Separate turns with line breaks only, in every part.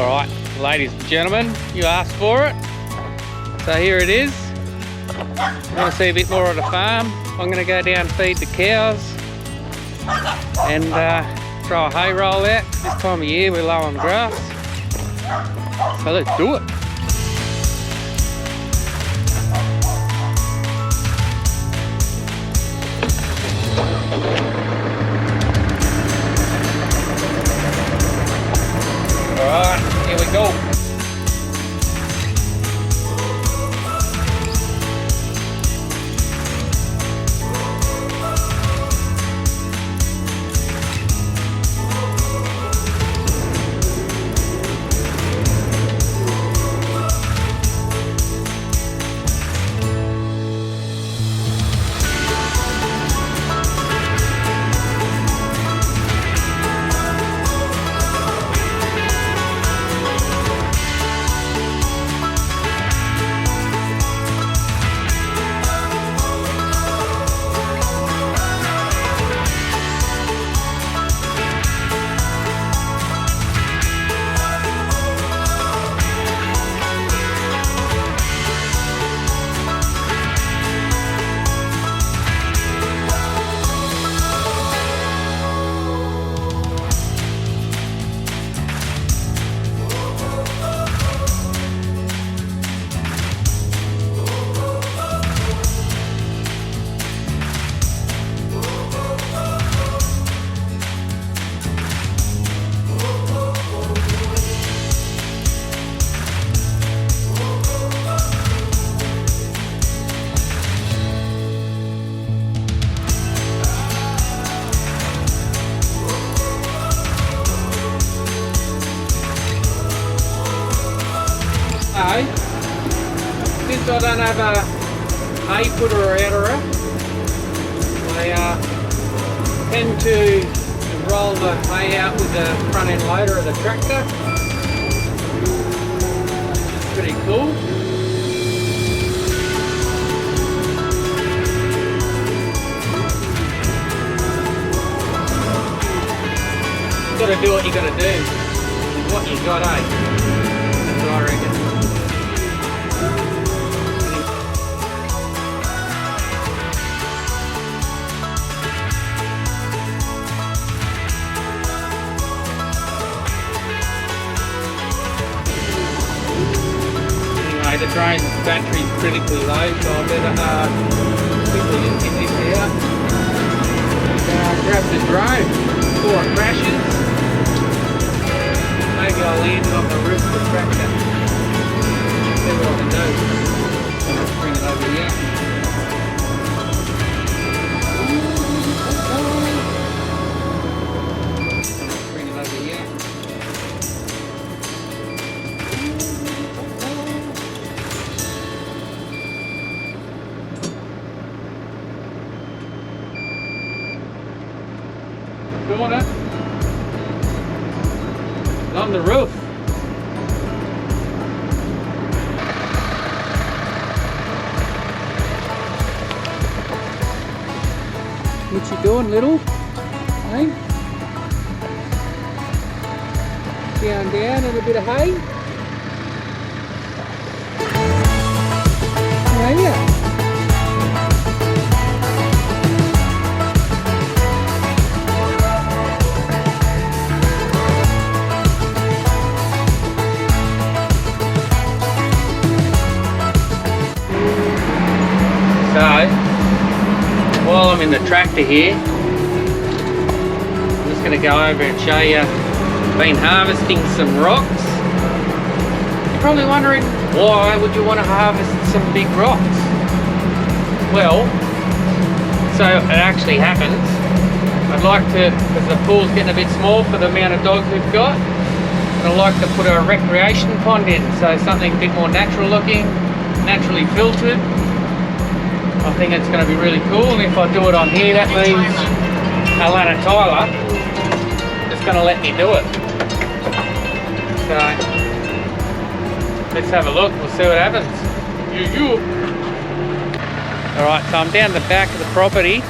Alright, ladies and gentlemen, you asked for it. So here it is. You want to see a bit more of the farm? I'm going to go down and feed the cows and throw a hay roll out. This time of year we're low on grass. So let's do it. Alright, here we go. Since I don't have a hay putter or outerer, I tend to roll the hay out with the front end loader of the tractor. It's pretty cool. You gotta do what you gotta do with what you got, eh? That's what I reckon. The drone's battery's critically low, so I better quickly get this out and grab the drone before it crashes. Maybe I'll land it on the roof of the tractor. See what I can do. Let's bring it over here. Bring it over here. Doing it. On the roof. What you doing, little? Hey? Down and a bit of hay. How are you? So, while I'm in the tractor here, I'm just going to go over and show you. I've been harvesting some rocks. You're probably wondering, why would you want to harvest some big rocks? Well, so it actually happens. I'd like to, because the pool's getting a bit small for the amount of dogs we've got, and I'd like to put a recreation pond in, so something a bit more natural looking, naturally filtered. I think it's going to be really cool, and if I do it on here, that means Alana Tyler is going to let me do it. So let's have a look, we'll see what happens. Alright, so I'm down the back of the property.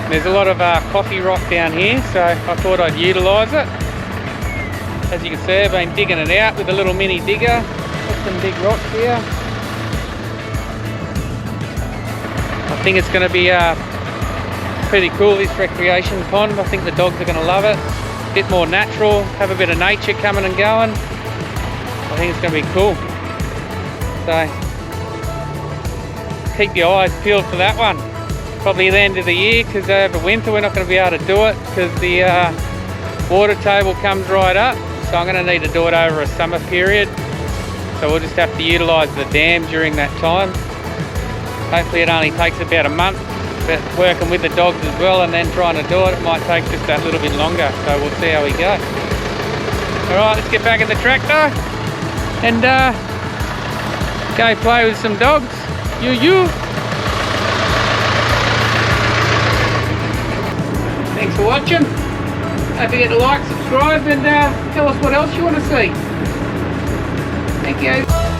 There's a lot of coffee rock down here, so I thought I'd utilise it. As you can see, I've been digging it out with a little mini digger. Got some big rocks here. I think it's going to be pretty cool, this recreation pond. I think the dogs are going to love it. A bit more natural, have a bit of nature coming and going. I think it's going to be cool. So keep your eyes peeled for that one. Probably the end of the year, because over winter we're not going to be able to do it because the water table comes right up. So I'm going to need to do it over a summer period. So we'll just have to utilise the dam during that time. Hopefully it only takes about a month, but working with the dogs as well and then trying to do it, it might take just that little bit longer. So we'll see how we go. Alright, let's get back in the tractor and go play with some dogs. You. Thanks for watching. Don't forget to like, subscribe, and tell us what else you want to see. Thank you.